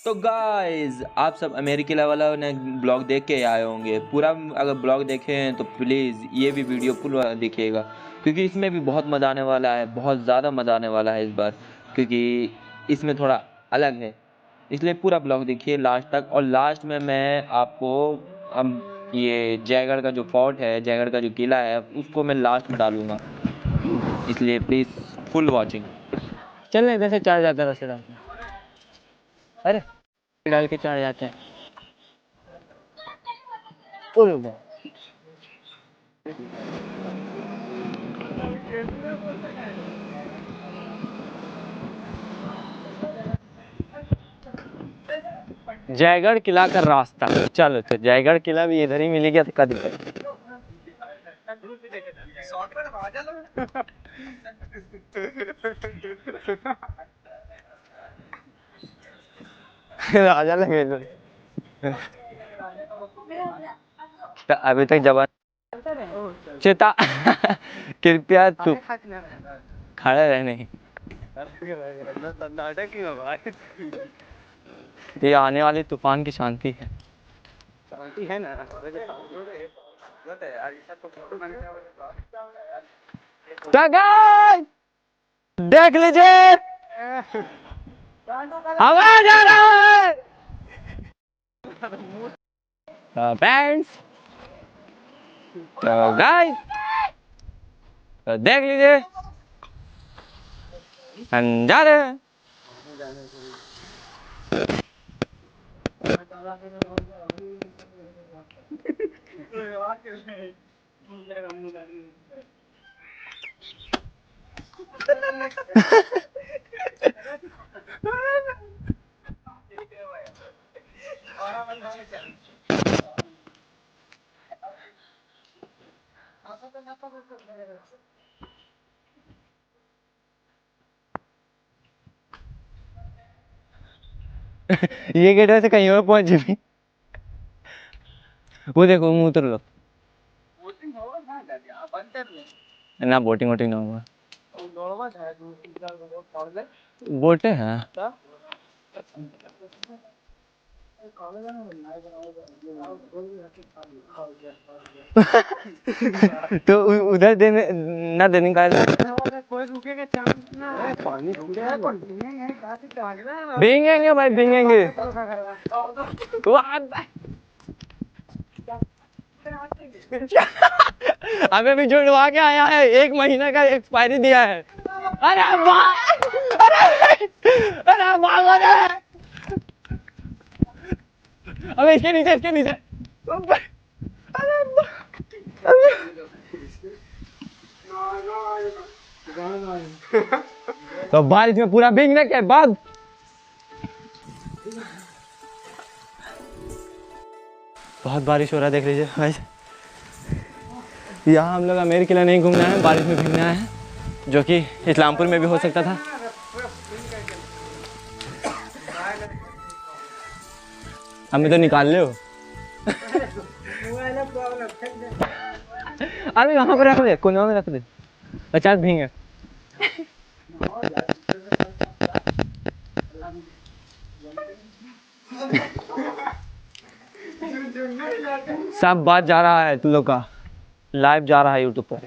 तो गाइस आप सब अमेरिका वाला ने ब्लॉग देख के आए होंगे। पूरा अगर ब्लॉग देखे हैं तो प्लीज़ ये भी वीडियो पूरा देखिएगा, क्योंकि इसमें भी बहुत मज़ा आने वाला है, बहुत ज़्यादा मज़ा आने वाला है इस बार, क्योंकि इसमें थोड़ा अलग है। इसलिए पूरा ब्लॉग देखिए लास्ट तक। और लास्ट में मैं आपको अब ये जयगढ़ का जो फोर्ट है, जयगढ़ का जो किला है, उसको मैं लास्ट में डालूँगा, इसलिए प्लीज़ फुल वॉचिंग। चल ना, इधर से चढ़ जाता है रास्ते में। अरे डाल के चढ़ जाते हैं। ओए वाह, जयगढ़ किला का रास्ता। चलो तो जयगढ़ किला भी इधर ही मिल गया तो कद राजा लगे तो अभी तक जवान चेता कृपया तू खड़े रहने। ये आने वाले तूफान की शांति है। शांति है ना। देख लीजिए आवाज आ रहा है। फ्रेंड्स तो गाइस तो देख लीजिए हम जा रहे हैं। ये गेट से कहीं और पहुंचे भी। वो देखो मुंह उतर लो ना। बोटिंग वोटिंग ना हुआ। बोटे हैं तो उधर देने ना देने का भीगेंगे भाई भीगेंगे। हमें भी जुड़वा के आया है, 1 महीने का एक्सपायरी दिया है। अरे अरे भागो रे। अबे इसके नीचे तो बारिश में पूरा भीगने के बाद बहुत बारिश हो रहा है, देख लीजिए भाई। यहाँ हम लोग अमेरिका किला नहीं घूमना है, बारिश में भीगना है, जो कि इस्लामपुर में भी हो सकता था। हमें तो निकाल ले हो। अरे वहाँ पर रख दे, कोने में रख दे, 50 भींगे। सब बात जा रहा है तुम लोग का, लाइव जा रहा है यूट्यूब पर।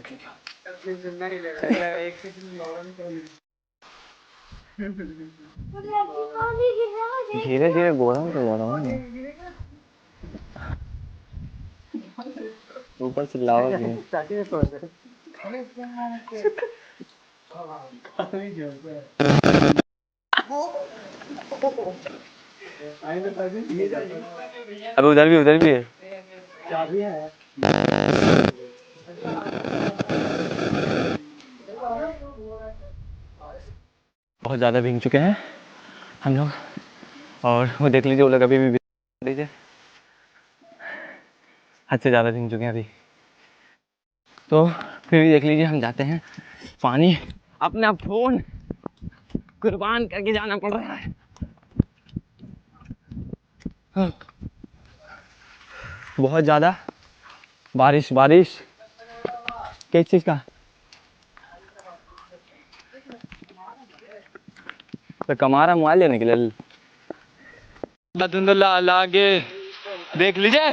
धीरे धीरे गोरा हो रहा हूँ, ऊपर से लावा भी अबे उधर भी है। बहुत ज़्यादा भीग चुके हैं हम लोग, और वो देख लीजिए वो लोग अभी भी लीजिए हद से ज़्यादा भीग चुके हैं अभी। तो फिर भी देख लीजिए हम जाते हैं, पानी अपना फोन कुर्बान करके जाना पड़ रहा है। बहुत ज़्यादा बारिश किस चीज़ का तो कमा रहा मोबाइल लेने के लिए। धुंधला लागे, देख लीजिए।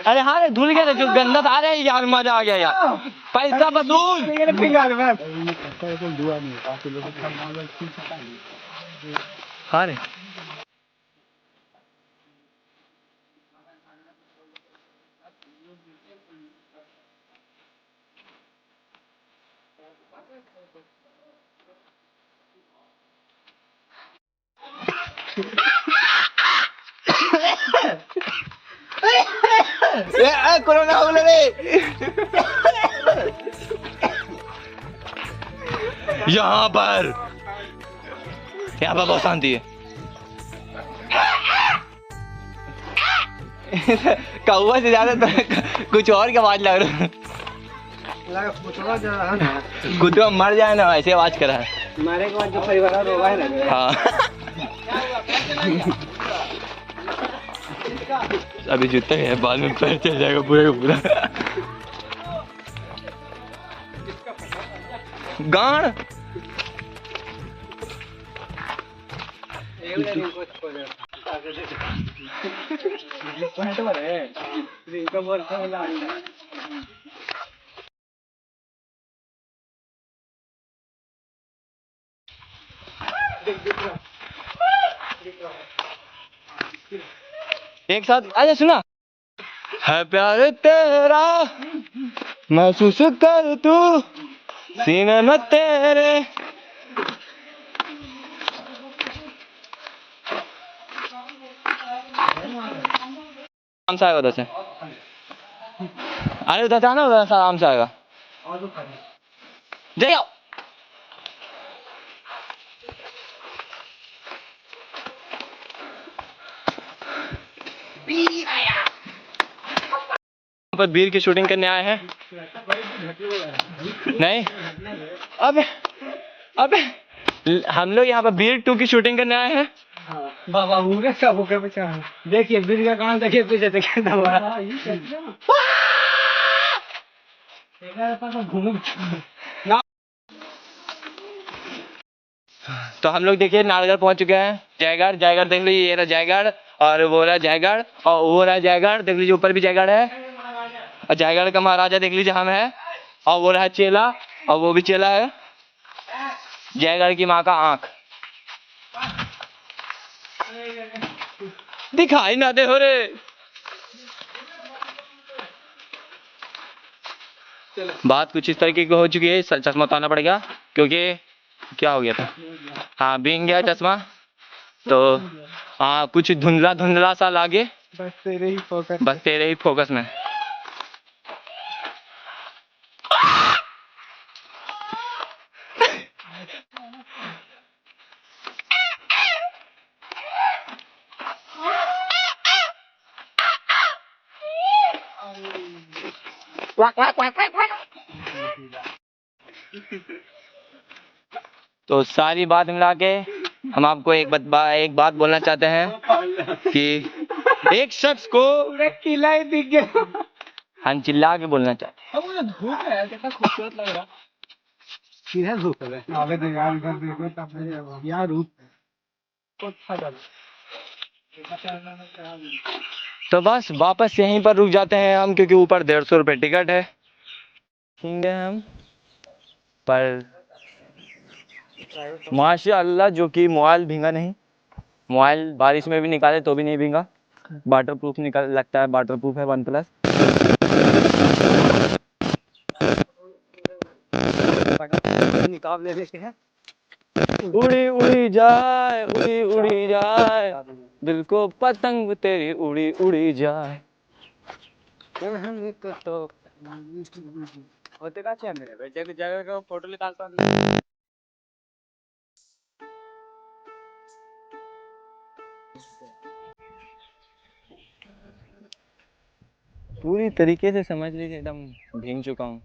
अरे हाँ धुल गया था, जो गंदा था। अरे यार मजा आ गया यार, पैसा वसूल। हाँ रे कोरोना हो रे। यहाँ पर बहुत शांति है। कौवा से ज्यादा तो कुछ और की आवाज लग रहा है। कुत्ता मर जाए ना ऐसे आवाज कर रहा है। मारे के बाद जो परिवार रोगा है ना। हाँ अभी जूता है, बाद में पैर चल जाएगा पूरा का पूरा। गाड़ एक साथ आजा सुना है प्यार तेरा महसूस कर तू सीने में तेरे। आराम से आएगा उधर से। अरे उधर से आना, उधर से आराम से आएगा। जाओ पर बीर की शूटिंग करने आए हैं। नहीं अबे अबे हम लोग यहाँ पर बीर 2 की शूटिंग करने आए हैं। बाबा देखिए बीर का कान देखिए, पीछे देखिए तो हम लोग देखिए नारगढ़ पहुंच चुके हैं। जयगढ़, जयगढ़ देख लीजिए, ये रहा जयगढ़ और वो रहा जयगढ़ और वो रहा जयगढ़, देख लीजिए ऊपर भी जयगढ़ है। और जयगढ़ का महाराजा देख लीजिए हम है, और वो रहा चेला और वो भी चेला है। जयगढ़ की माँ का आंख दिखाई ना दे हो रे। बात कुछ इस तरीके की हो चुकी है, चश्मा उतारना पड़ेगा क्योंकि क्या हो गया था। हाँ भीग गया चश्मा, तो हाँ कुछ धुंधला धुंधला सा लागे। बस तेरे ही फोकस में। तो सारी बात मिला के हम आपको एक बात बोलना चाहते हैं कि एक शख्स को चिल्लाई दिख गया। हम चिल्ला के बोलना चाहते हैं। धूप है, कितना खूबसूरत लग रहा। सीधा धूप है। आगे तो यार इधर देखो तब यार धूप तो बस वापस यहीं पर रुक जाते हैं हम, क्योंकि ऊपर 150 रुपये टिकट है। ठीक है हम पर माशाअल्लाह जो कि मोबाइल भींगा नहीं। मोबाइल बारिश में भी निकाले तो भी नहीं भींगा। वाटर प्रूफ निकल लगता है, वाटर प्रूफ है OnePlus। निकाल ले देते हैं। उड़ी उड़ी जाए, उड़ी उड़ी जाए, दिल को पतंग तेरी उड़ी उड़ी जाए। तो होते का मेरे जगह का फोटो निकालता हूँ। पूरी तरीके से समझ लीजिए एकदम भीग चुका हूँ,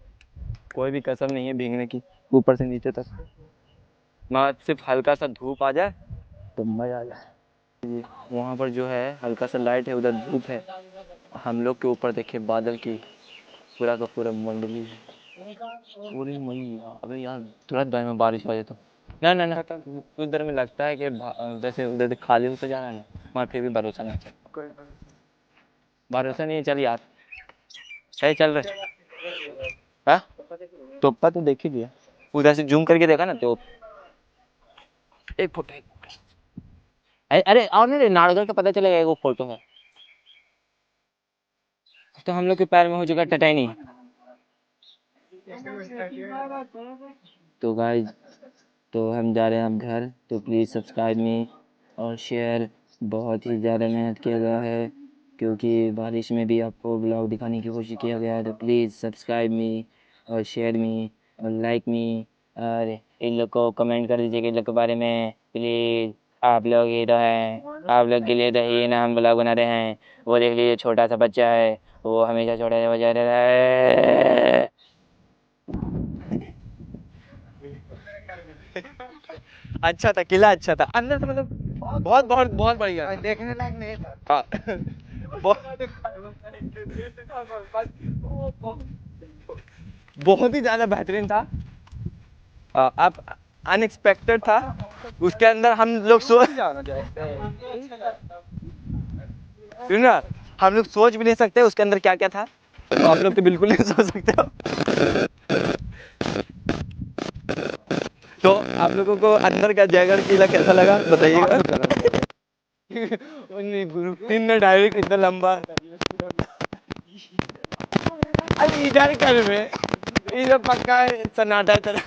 कोई भी कसर नहीं है भीगने की ऊपर से नीचे तक। ना सिर्फ हल्का सा धूप आ जाए तो मजा आ जाए। वहाँ पर जो है हल्का सा लाइट है, उधर धूप है। हम लोग के ऊपर देखिए बादल की पूरा का पूरा मंडली पूरी मई। अबे यार तुरंत में बारिश आ जाए तो ना ना ना, उधर में लगता है कि जैसे उधर खाली हो तो जाना ना, वहाँ फिर भी भरोसा नहीं चल, भरोसा नहीं है, चल यार, सही चल रहे। हाँ, टोपा तो देख ही लिया, उधर से जूम करके देखा ना तो एक फोटो, अरे और नहीं, नारगल का पता चलेगा वो फोटो है, तो हम लोग के पैर में हो चुका टटैनी। तो गाइस, तो हम जा रहे हैं अब घर, तो प्लीज़ सब्सक्राइब मी और शेयर। बहुत ही ज़्यादा मेहनत किया गया है, क्योंकि बारिश में भी आपको ब्लॉग दिखाने की कोशिश किया गया है, तो प्लीज़ सब्सक्राइब मी और शेयर मी और लाइक मी, और इन लोग को कमेंट कर दीजिएगा इन लोग के बारे में प्लीज़। आप लोग ही तो हैं, आप लोग के लिए तो ही ना हम ब्लॉग बना रहे हैं। वो देख लीजिए छोटा सा बच्चा है, वो हमेशा छोटा सा बच्चा रहता है। अच्छा था किला, अच्छा था अंदर से, मतलब बहुत बहुत बहुत बढ़िया देखने लायक नहीं था। हाँ, बहुत ही ज्यादा बेहतरीन था। आप अनएक्सपेक्टेड था उसके अंदर, हम लोग ना, हम लोग सोच भी नहीं सकते उसके अंदर क्या क्या था, तो आप लोग तो बिल्कुल नहीं सोच सकते हो। तो आप लोगों को अंदर का जयगढ़ किला कैसा लगा बताइएगा। ग्रुप 3 में डायरेक्ट इतना लंबा, अरे इधर कर में इधर पक्का सन्नाटा चला।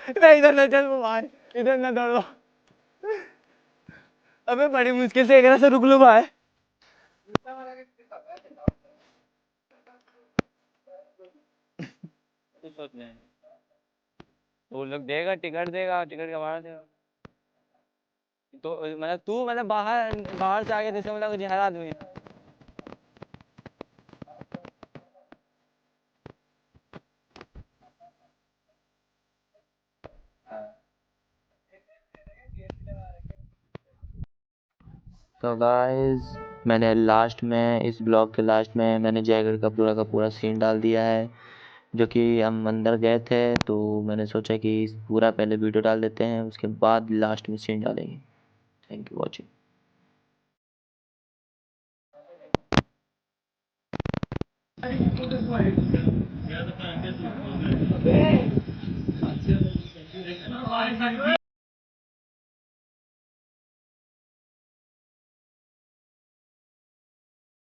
नहीं इधर न चल भाई, इधर न दौड़ो, अबे बड़ी मुश्किल से एक से रुक लो भाई। वो लोग देगा, टिकट देगा, टिकट का भाड़ा देगा, तो मतलब तू मतलब बाहर बाहर से आगे जैसे मतलब हर आदमी। तो गाइस, मैंने लास्ट में इस ब्लॉग के लास्ट में मैंने जयगढ़ का पूरा सीन डाल दिया है, जो कि हम अंदर गए थे, तो मैंने सोचा कि पूरा पहले वीडियो डाल देते हैं, उसके बाद लास्ट में सीन डालेंगे। Thank you watching.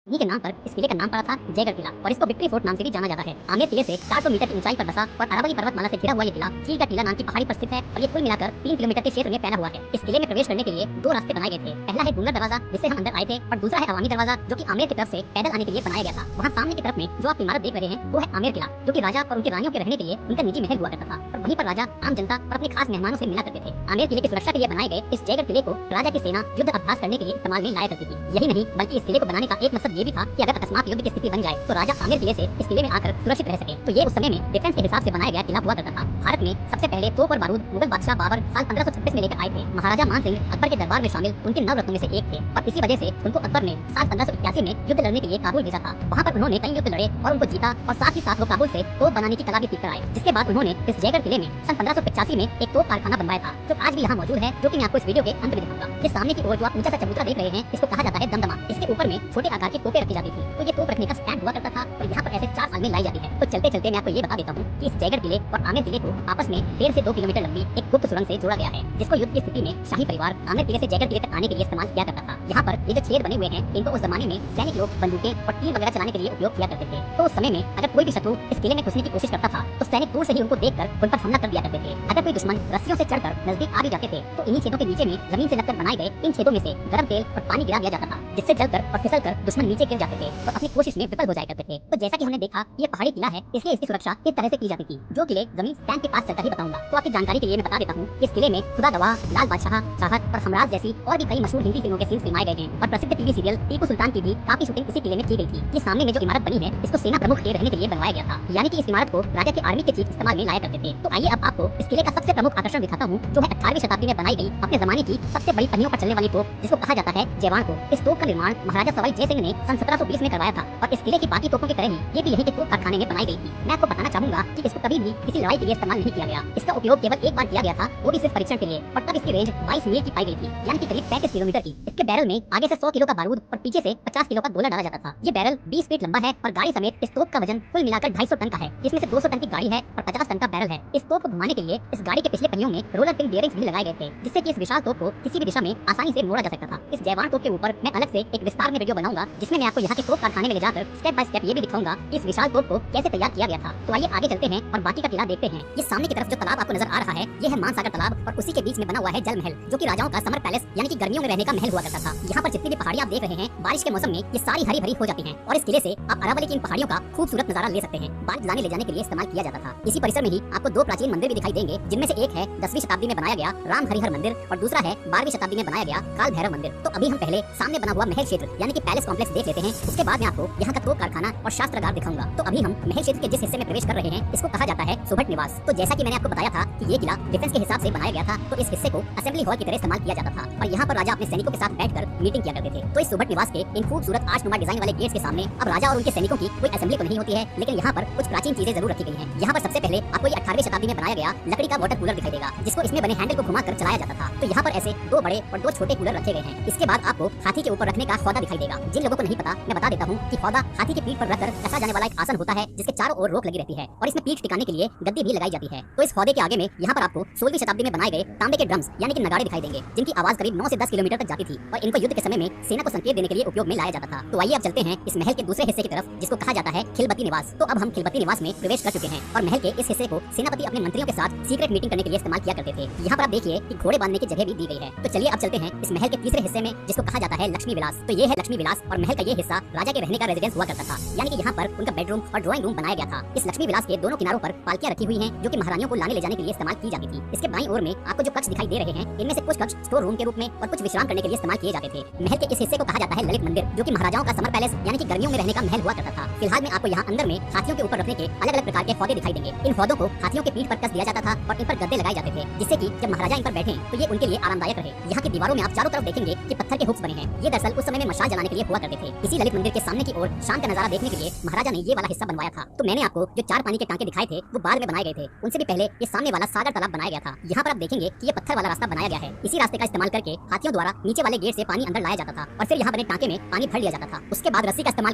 इन्हीं के नाम पर इस किले का नाम पड़ा था जयगढ़ किला, और इसको विक्ट्री फोर्ट नाम से भी जाना जाता है। आमेर किले से 400 मीटर की ऊंचाई पर बसा और अरावली पर्वतमाला से घिरा हुआ ये किला चील का टीला नाम की पहाड़ी पर स्थित है, और ये कुल मिलाकर 3 किलोमीटर के क्षेत्र में फैला हुआ है। इस किले में प्रवेश करने के लिए 2 रास्ते बनाए गए थे। पहला है डूंगर दरवाजा, जिससे हम अंदर आए थे, और दूसरा है अवामी दरवाजा, जो कि आमेर की तरफ से पैदल आने के लिए बनाया गया था। वहाँ सामने की तरफ में जो आप इमारत देख रहे हैं वो है आमेर किला, जो कि राजा और उनकी रानियों के रहने के लिए उनका निजी महल हुआ करता था, और वहीं पर राजा आम जनता और अपने खास मेहमानों से मिला करते थे। आमेर किले की सुरक्षा के लिए बनाए गए इस जयगढ़ किले को राजा की सेना युद्ध अभ्यास करने के लिए इस्तेमाल में लाया करती थी। यही नहीं, बल्कि इस किले को बनाने का एक मकसद ये भी था कि अगर अकस्मात युद्ध की स्थिति बन जाए तो राजा आमेर किले से इस किले में आकर सुरक्षित रह सके। तो ये उस समय में डिफेंस के हिसाब से बनाया गया किला हुआ करता था। भारत में सबसे पहले तोप और बारूद मुगल बादशाह बाबर साल 1536 में लेकर आए थे। महाराजा मान सिंह अकबर के दरबार में शामिल उनके 9 रत्नों में से एक थे, और इसी वजह से उनको अकबर ने साल 1581 में युद्ध लड़ने के लिए काबुल भेजा था। वहाँ पर उन्होंने कई युद्ध लड़े और उनको जीता, और साथ ही साथ वो काबुल से तोप बनाने की कला भी सीख कर आए, जिसके बाद उन्होंने इस जयगढ़ किले में सन 1585 में एक तोप कारखाना बनवाया था, जो आज भी यहाँ मौजूद है, जो कि मैं आपको इस वीडियो के अंत में दिखाऊंगा। ये सामने की ओर जो आप ऊंचा सा चबूतरा देख रहे हैं, इसको कहा जाता है दमदमा। इसके ऊपर में छोटे आकार की तोपें रखी जाती थी, तो ये तोप रखने का स्टैंड हुआ करता था, और यहाँ पर ऐसे 4 साल में लाई जाती है। तो चलते चलते मैं आपको ये बता देता हूँ कि इस जयगढ़ किले और आमेर किले को आपस में 1.5 से 2 किलोमीटर लंबी एक गुप्त सुरंग से जोड़ा गया है, जिसको युद्ध की स्थिति में शाही परिवार आमेर किले से जयगढ़ किले तक आने के लिए इस्तेमाल किया करता था। यहाँ पर ये जो छेद बने हुए हैं, इनको उस जमाने में सैनिक लोग बंदूकें और तीर वगैरह चलाने के लिए उपयोग किया करते थे। तो उस समय में अगर कोई भी शत्रु इस किले में घुसने की कोशिश करता था, तो सैनिक दूर से ही उनको देखकर उन पर हमला कर दिया करते थे। अगर कोई दुश्मन रस्सियों से चढ़कर नजदीक आ भी जाते थे, तो इन्हीं छेदों के नीचे में जमीन से लगकर बनाए गए इन छेदों में से गर्म तेल और पानी गिरा दिया जाता था, जिससे जलकर और फिसलकर दुश्मन नीचे नीचे गिर जाते थे और अपनी कोशिश में विफल हो जाया करते थे। तो जैसा कि हमने देखा ये पहाड़ी किला है, इसलिए इसकी सुरक्षा किस तरह से की जाती थी, जो किले जमीन टैंक के पास चलकर ही बताऊंगा। तो आपकी जानकारी के लिए मैं बता देता हूँ, इस किले में खुदा गवाह, लाल बादशाह, चाहत और सम्राट जैसी और भी कई मशहूर हिंदी फिल्मों के सीन्स फिल्माए गए हैं और प्रसिद्ध टीवी सीरियल टीपू सुल्तान की भी काफी शूटिंग इसी किले में की गई थी। ये सामने में जो इमारत बनी है, इसको सेना प्रमुख के रहने के लिए बनवाया गया था, यानी कि इस इमारत को राजा के आर्मी के चीफ इस्तेमाल में लाया करते थे। तो आइए अब आपको इस किले का सबसे प्रमुख आकर्षण दिखाता हूँ, जो है 18वीं शताब्दी में बनाई गई अपने जमाने की सबसे बड़ी पहियों पर चलने वाली तोप, जिसको कहा जाता है जयवान तोप। इस तोप का निर्माण महाराजा सवाई जय सिंह ने सन 1720 में करवाया था और इस किले की बाकी तोपों की तरह ही ये भी यहीं के तोप कारखाने में बनाई गई थी। मैं आपको बताना चाहूंगा कि इसको कभी भी किसी लड़ाई के लिए इस्तेमाल नहीं किया गया। इसका उपयोग केवल एक बार किया गया था, वो भी सिर्फ परीक्षण के लिए, और तब इसकी रेंज 22 मील की पाई गई थी, यानी कि करीब 35 किलोमीटर की। इसके बैरल में आगे से 100 किलो का बारूद और पीछे से 50 किलो का गोला डाला जाता था। ये बैरल 20 फीट लंबा है और गाड़ी समेत इस तोप का वजन कुल मिलाकर 250 टन का है, जिसमें से 200 टन की गाड़ी है और 50 टन का बैरल है। इस तोप को घुमाने के लिए इस गाड़ी के पिछले पहियों में रोलर पिन बियरिंग्स भी लगाए गए थे, जिससे कि इस विशाल तोप को किसी भी दिशा में आसानी से मोड़ा जा सकता था। इस जयवान तोप के ऊपर मैं अलग से एक विस्तार में वीडियो बनाऊंगा, जिसमें मैं आपको यहाँ के तोप कारखाने में ले जाकर स्टेप बाय स्टेप ये भी दिखाऊंगा कि इस विशाल तोप को कैसे तैयार किया गया था। तो आइए आगे चलते हैं और बाकी का किला देखते हैं। ये सामने की तरफ जो तालाब आपको नजर आ रहा है, ये है मानसागर तालाब और उसी के बीच में बना हुआ है जल महल, जो कि राजाओं का समर पैलेस यानी कि गर्मियों में रहने का महल हुआ करता था। यहाँ पर जितनी भी पहाड़ियां आप देख रहे हैं, बारिश के मौसम में ये सारी हरी भरी हो जाती हैं और इस किले से आप अरावली की इन पहाड़ियों का खूबसूरत नजारा ले सकते हैं। बारिश लाने ले जाने के लिए इस्तेमाल किया जाता था। इसी परिसर में ही आपको दो प्राचीन मंदिर भी दिखाई देंगे, जिनमें से एक है 10वीं शताब्दी में बनाया गया राम हरिहर मंदिर और दूसरा है 12वीं शताब्दी में बनाया गया काल भैरव मंदिर। तो अभी हम पहले सामने बना हुआ महल क्षेत्र यानी कि पैलेस कॉम्प्लेक्स देख लेते हैं, उसके बाद मैं आपको यहाँ का तोप कारखाना और शास्त्रागार दिखाऊंगा। तो अभी हम महल क्षेत्र के जिस हिस्से में प्रवेश कर रहे हैं, इसको कहा जाता है सुभट निवास। तो जैसा कि मैंने आपको बताया था कि ये किला डिफेंस के हिसाब से बनाया गया था, तो इस हिस्से को असेंबली हॉल की तरह इस्तेमाल किया जाता था और यहाँ पर राजा अपने सैनिकों के साथ बैठकर मीटिंग किया करते थे। तो इस सुभट निवास के इन खूबसूरत आर्चनुमा डिजाइन वाले गेट्स के सामने अब राजा और उनके सैनिकों की कोई असेंबली तो नहीं होती है, लेकिन यहाँ पर कुछ प्राचीन चीजें जरूर रखी गई हैं। यहाँ पर सबसे पहले आपको ये 18वीं शताब्दी में बनाया गया लकड़ी का वाटर कूलर दिखाई देगा, जिसको इसमें बने हैंडल को घुमाकर चलाया जाता था। तो यहाँ पर ऐसे 2 बड़े और 2 छोटे कूलर रखे गए हैं। इसके बाद आपको हाथी के ऊपर रखने का हौदा दिखाई देगा। जिन लोगों को नहीं पता, मैं बता देता हूँ कि हौदा हाथी की पीठ पर रखकर कसा जाने वाला एक आसन होता है, जिसके चारों ओर रोक लगी रहती है और इसमें पीठ टिकाने के लिए गद्दी भी लगाई जाती है। तो इस हौदे के आगे में यहाँ पर आपको 16वीं शताब्दी में बनाए गए तांबे के ड्रम्स यानी कि नगाड़े दिखाई देंगे, जिनकी आवाज करीब 9 से 10 किलोमीटर तक जाती थी और इनको युद्ध के समय में सेना को संकेत देने के लिए उपयोग में लाया जाता था। तो आइए अब चलते हैं इस महल के दूसरे हिस्से की तरफ, जिसको कहा जाता है खिलबत्ती निवास। तो अब हम खिलबत्ती निवास में प्रवेश कर चुके हैं और महल के इस हिस्से को सेनापति अपने मंत्रियों के साथ सीक्रेट मीटिंग करने के लिए इस्तेमाल किया करते थे। यहाँ पर आप देखिए कि घोड़े बांधने की जगह भी दी गई है। तो चलिए अब चलते हैं इस महल के तीसरे हिस्से में, जिसको कहा जाता है लक्ष्मी विलास। तो ये है लक्ष्मी विलास और महल का ये हिस्सा राजा के रहने का रेजिडेंस हुआ करता था, यानी कि यहाँ पर उनका बेडरूम और ड्राइंग रूम बनाया गया था। इस लक्ष्मी विलास के दोनों किनारों पर पालकियां रखी हुई हैं, जो कि महारानियों को लाने ले जाने के लिए इस्तेमाल की जाती थी। इसके बाईं ओर में आपको जो कक्ष दिखाई दे रहे हैं, इनमें से कुछ कक्ष स्टोर रूम के रूप में और कुछ विश्राम करने के लिए इस्तेमाल किए जाते थे। महल के इस हिस्से को कहा जाता है ललित मंदिर, जो कि महाराजाओं का समर पैलेस यानी कि गर्मियों में रहने का महल हुआ करता था। फिलहाल में आपको यहाँ अंदर में हाथियों के ऊपर रखने के अलग अलग प्रकार के हौदे दिखाई देंगे। इन हौदों को हाथियों के पीठ पर कस दिया जाता था और इन पर गद्दे लगाए जाते थे, जिससे कि जब महाराजा इन पर बैठे तो ये उनके लिए आरामदायक रहे। यहाँ की दीवारों में आप चारों तरफ देखेंगे कि पत्थर के हुक्स बने हैं। ये दरअसल उस समय में मशाल जलाने के लिए हुआ करते थे। इसी ललित मंदिर के सामने की ओर शाम का नजारा देखने के लिए महाराजा ने ये वाला हिस्सा बनवाया था। तो मैंने आपको जो 4 पानी के टांके दिखाए थे, वो बाद में बनाए गए थे। उनसे भी पहले ये सामने वाला सागर तालाब बनाया गया था। यहाँ पर आप देखेंगे कि ये पत्थर वाला रास्ता बनाया गया है। इसी रास्ते का इस्तेमाल करके हाथियों द्वारा नीचे वाले गेट से पानी अंदर लाया जाता था और फिर यहाँ बने टांके में पानी भर लिया जाता था। उसके बाद रस्सी का इस्तेमाल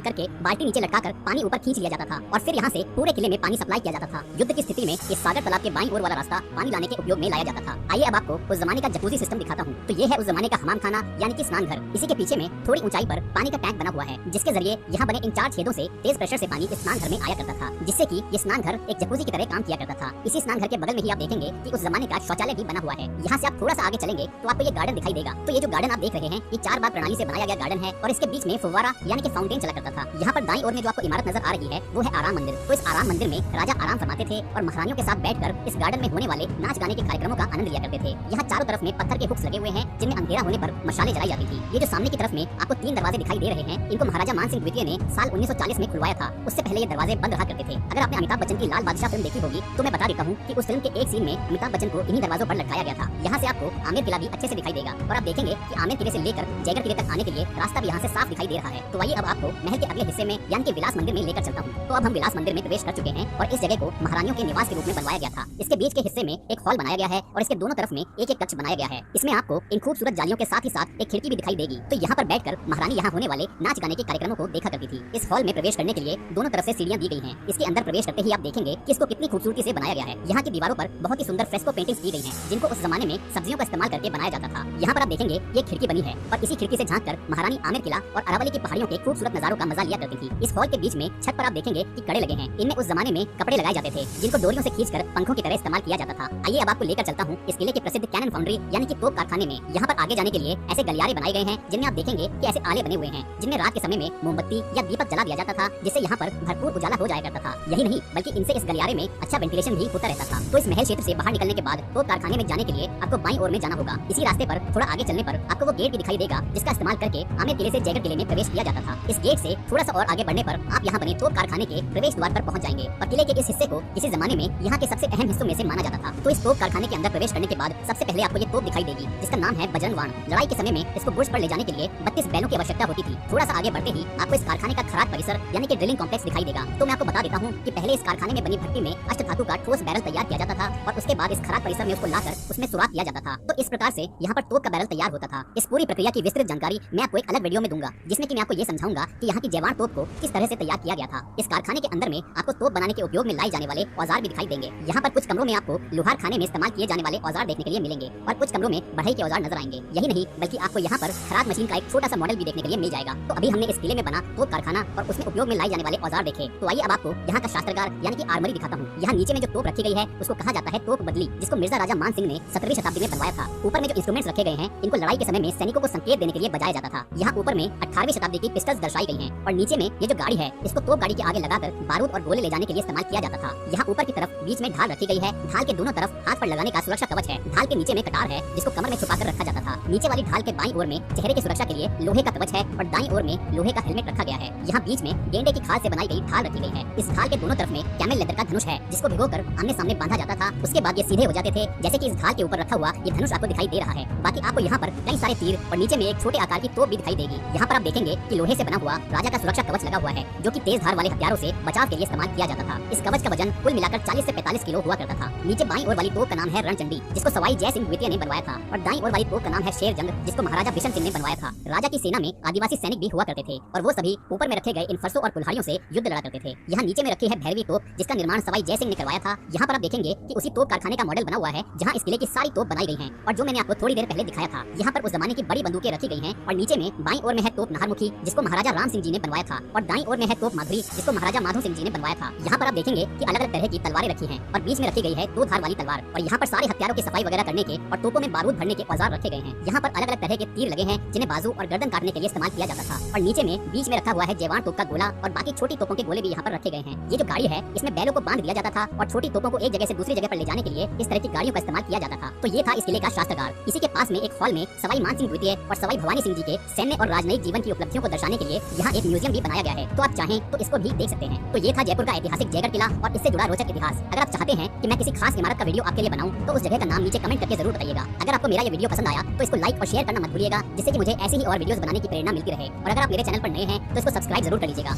करके बाल्टी नीचे लटकाकर पानी ऊपर खींच लिया जाता था और फिर यहाँ से पूरे किले में पानी सप्लाई किया जाता था। युद्ध की स्थिति में इस सागर तालाब के बाईं ओर वाला रास्ता पानी लाने के उपयोग में लाया जाता था। आइए अब आपको उस जमाने का जकूजी सिस्टम दिखाता हूँ। तो ये है उस जमाने का हमाम खाना यानी कि स्नान घर। इसी के पीछे में थोड़ी ऊंचाई पर पानी का टैंक बना हुआ है, जिसके जरिए यहाँ बने इन 4 छेदों से तेज प्रेशर से पानी इस स्नान घर में आया करता था, जिससे कि ये स्नान घर एक जकूजी की तरह काम किया करता था। इसी स्नान घर के बगल में ही आप देखेंगे कि उस जमाने का शौचालय भी बना हुआ है। यहाँ से आप थोड़ा सा आगे चलेंगे तो आपको ये गार्डन दिखाई देगा। तो ये जो गार्डन आप देख रहे हैं, ये 4 बार प्रणाली से बनाया गया गार्डन है और इसके बीच में फुव्वारा यानी कि फाउंटेन चला करता था। यहाँ पर दाईं ओर में जो आपको इमारत नजर आ रही है, वो है आराम मंदिर। तो इस आराम मंदिर में राजा आराम फरमाते थे और महारानियों के साथ बैठकर इस गार्डन में होने वाले नाच गाने के कार्यक्रमों का आनंद लिया करते थे। यहाँ चारों तरफ में पत्थर के हुक्स लगे हुए हैं, जिनमें अंधेरा होने पर मशालें जलाई जाती थी। ये जो सामने की तरफ में आपको 3 दरवाजे दिखाई दे रहे हैं, इनको महाराजा मानसिंह द्वितीय ने साल 1940 में खुलवाया था। उससे पहले ये दरवाजे बंद रहा करते थे। अगर आपने अमिताभ बच्चन की लाल बादशाह फिल्म देखी होगी, तो मैं बता देता हूँ कि उस फिल्म के एक सीन में अमिताभ बच्चन को इन्हीं दरवाजों पर लटकाया गया था। यहाँ से आपको आमेर किला भी अच्छे से दिखाई देगा और आप देखेंगे कि आमेर किले से लेकर जयगढ़ किले तक आने के लिए रास्ता भी यहाँ से साफ दिखाई दे रहा है। तो आइए अब आपको महल के अगले हिस्से में यानी कि विलास मंदिर में लेकर चलता हूँ। तो अब हम विलास मंदिर में प्रवेश कर चुके हैं और इस जगह को महारानियों के निवास के रूप में बनवाया गया था। इसके बीच के हिस्से में एक हॉल बनाया गया है और इसके दोनों तरफ में एक एक कक्ष बनाया गया है। इसमें आपको इन खूबसूरत जालियों के साथ ही साथ एक खिड़की भी दिखाई देगी। तो यहाँ पर बैठकर महारानी यहाँ होने वाले नाच गाने के कार्यक्रमों को देखा करती थी। इस हॉल में प्रवेश करने के लिए दोनों तरफ से सीढ़ियां दी गई हैं। इसके अंदर प्रवेश करते ही आप देखेंगे कि इसको कितनी खूबसूरती से बनाया गया है। यहाँ की दीवारों पर बहुत ही सुंदर फ्रेस्को पेंटिंग्स की गई हैं, जिनको उस जमाने में सब्जियों का इस्तेमाल करके बनाया जाता था। यहाँ पर आप देखेंगे ये खिड़की बनी है और इसी खिड़की से झांककर महारानी आमेर किला और अरावली की पहाड़ियों के खूबसूरत नजारों का मजा लिया करती थी। इस हॉल के बीच में छत पर आप देखेंगे कि कड़े लगे हैं। इनमें उस जमाने में कपड़े लगाए जाते थे, जिनको डोरियों से खींचकर पंखों की तरह इस्तेमाल किया जाता था। आइए अब आपको लेकर चलता हूँ इस किले के प्रसिद्ध कैनन फाउंड्री यानी कि तोप कारखाने में। यहाँ पर आगे जाने के लिए ऐसे गलियारे बनाए गए हैं, जिनमें आप देखेंगे कि ऐसे आले बने हुए हैं, जिनमें रात के समय में मोमबत्ती या दीपक जला दिया जाता था, जिससे यहाँ पर भरपूर उजाला हो जाया करता था। यही नहीं बल्कि इनसे इस गलियारे में अच्छा वेंटिलेशन भी होता रहता था। तो इस महल क्षेत्र से बाहर निकलने के बाद तोप कारखाने में जाने के लिए आपको बाईं ओर में जाना होगा। इसी रास्ते पर थोड़ा आगे चलने पर आपको वो गेट भी दिखाई देगा, जिसका इस्तेमाल करके आमेर किले से जयगढ़ किले में प्रवेश किया जाता था। इस गेट से थोड़ा सा और आगे बढ़ने पर आप यहाँ बने तोप कारखाने के प्रवेश द्वार पर पहुंच जाएंगे और किले के इस हिस्से को किसी जमाने में यहाँ के सबसे अहम हिस्सों में से माना जाता था। तो इस तोप कारखाने के अंदर प्रवेश करने के बाद सबसे पहले आपको ये तोप दिखाई देगी, जिसका नाम है बजरंग बाण। लड़ाई के समय में इसको बुर्ज पर ले जाने के लिए 32 बैलों की आवश्यकता होती थी। थोड़ा सा आगे बढ़ते ही आपको इस कारखाने का खराद परिसर यानी कि ड्रिलिंग कॉम्प्लेक्स दिखाई देगा। तो मैं आपको बता देता हूँ कि पहले इस कारखाने में बनी भट्टी में अष्ट धातु का ठोस बैरल तैयार किया जाता था और उसके बाद इस खराद परिसर में उसको लाकर उसमें सुराख किया जाता था। तो इस प्रकार से यहाँ पर तोप का बैरल तैयार होता था। इस पूरी प्रक्रिया की विस्तृत जानकारी मैं आपको एक अलग वीडियो में दूंगा, जिसमें कि मैं आपको ये समझाऊंगा कि यहाँ की जवान तोप को किस तरह से तैयार किया गया था। इस कारखाने के अंदर में आपको तोप बनाने के उपयोग में लाई जाने वाले औजार भी दिखाई देंगे। यहाँ पर कुछ कमरों में आपको लोहार खाने में इस्तेमाल किए जाने वाले औजार देखने के लिए मिलेंगे और कुछ कमरों में बढ़ई के औजार नजर आएंगे। यही नहीं बल्कि आपको यहाँ पर खराद मशीन का एक छोटा सा मॉडल भी देखने के लिए मिल जाएगा। तो अभी हमने इस किले में बना तोप कारखाना और उसमें उपयोग में लाई जाने वाले औजार देखे। तो आइए अब आपको यहाँ का शास्त्रागार यानी कि आर्मरी दिखाता हूँ। यहाँ नीचे में जो तोप रखी गई है उसको कहा जाता है तोप बदली, जिसको मिर्जा राजा मान सिंह ने 17वीं शताब्दी में बनवाया था। ऊपर में जो इंस्ट्रूमेंट्स रखे गए हैं इनको लड़ाई के समय में सैनिकों को संकेत देने के लिए बजाया जाता था। यहाँ ऊपर में 18वीं शताब्दी की पिस्टल्स दर्शाई गई हैं और नीचे में ये जो गाड़ी है इसको तोप गाड़ी के आगे लगाकर बारूद और गोले ले जाने के लिए इस्तेमाल किया जाता था। यहाँ ऊपर की तरफ बीच में ढाल रखी गई है। ढाल के दोनों तरफ हाथ पर लगाने का सुरक्षा कवच है। ढाल के नीचे में कटार है जिसको कमर में छुपाकर रखा जाता था। नीचे वाली ढाल के बाईं ओर में चेहरे की सुरक्षा के लिए लोहे का कवच है और दाईं ओर में लोहे का हेलमेट रखा गया है। यहाँ बीच में गेंडे की खाल से बनाई गई ढाल रखी गई है। इस ढाल के दोनों तरफ में कैमल लेदर का धनुष है जिसको भिगोकर आमने सामने बांधा जाता था। उसके बाद ये सीधे हो जाते थे, जैसे कि इस ढाल के ऊपर रखा हुआ ये धनुष आपको दिखाई दे रहा है। बाकी आपको यहाँ पर कई सारे तीर और नीचे में एक छोटे आकार की तोप भी दिखाई देगी। यहाँ पर आप देखेंगे कि लोहे से बना हुआ राजा का सुरक्षा कवच लगा हुआ है, जो कि तेज धार वाले हथियारों से बचाव के लिए इस्तेमाल किया जाता था। इस कवच का वजन कुल मिलाकर 40 से 45 किलो हुआ करता था। नीचे बाईं ओर वाली तोप का नाम है रणचंडी, जिसको सवाई जय सिंह द्वितीय ने बनवाया था और दाईं ओर वाली तोप का नाम है शेर जंग, जिसको महाराजा बिशन सिंह ने बनवाया था। राजा की सेना में आदिवासी सैनिक भी हुआ करते थे और वो सभी ऊपर में रखे गए इन फरसों और कुल्हाड़ियों से युद्ध लड़ा करते थे। यहाँ नीचे में रखी है भैरवी तोप, जिसका निर्माण सवाई जय सिंह ने करवाया था। यहाँ पर आप देखेंगे कि उसी तोप कारखाने का मॉडल बना हुआ है जहाँ इस किले की सारी तोप बनाई गई हैं और जो मैंने आपको थोड़ी देर पहले दिखाया था। यहाँ पर उस जमाने की बड़ी बंदूकें रखी गई हैं और नीचे में बाईं ओर में है तोप नाहरमुखी, जिसको महाराजा राम सिंह जी ने बनवाया था और दाईं ओर में है तोप माधुरी, जिसको महाराजा माधो सिंह जी ने बनवाया था। यहाँ पर आप देखेंगे कि अलग अलग तरह की तलवारें रखी हैं और बीच में रखी गई है 2 धार वाली तलवार और यहाँ पर सारे हथियारों की सफाई वगैरह करने के और तोपों में बारूद भरने के औजार रखे गए हैं। यहाँ पर अलग अलग तरह के तीर लगे हैं जिन्हें बाजू और गर्दन काटने के लिए इस्तेमाल किया जाता था और नीचे में बीच में रखा हुआ है जवान तोप का गोला और बाकी छोटी तोपों के गोले भी यहाँ पर रखे गए हैं। ये जो गाड़ी है इसमें बैलों को बांध दिया जाता था और छोटी तोपों को एक जगह से दूसरी जगह पर ले जाने के लिए इस तरह की गाड़ियों का इस्तेमाल किया जाता था। तो ये था इस किले का शास्त्रागार। इसी के पास में एक हॉल में सवाई मान सिंह द्वितीय और सवाई भवानी सिंह जी के सैन्य और राजनयिक जीवन की उपलब्धियों को दर्शाने के लिए यहाँ एक म्यूजियम भी बनाया गया है। तो आप चाहें तो इसको भी देख सकते हैं। तो ये था जयपुर का ऐतिहासिक जयगढ़ किला और इससे जुड़ा रोचक इतिहास। अगर आप चाहते हैं कि मैं किसी खास इमारत का वीडियो आपके लिए बनाऊं तो उस जगह का नाम नीचे कमेंट करके जरूर बताइएगा। अगर आपको मेरा ये वीडियो पसंद आया तो इसको लाइक और शेयर करना मत भूलिएगा, जिससे कि मुझे ऐसी ही और वीडियोस बनाने की प्रेरणा मिलती रहे। और अगर आप मेरे चैनल पर नए हैं तो इसको सब्सक्राइब जरूर कर लीजिएगा।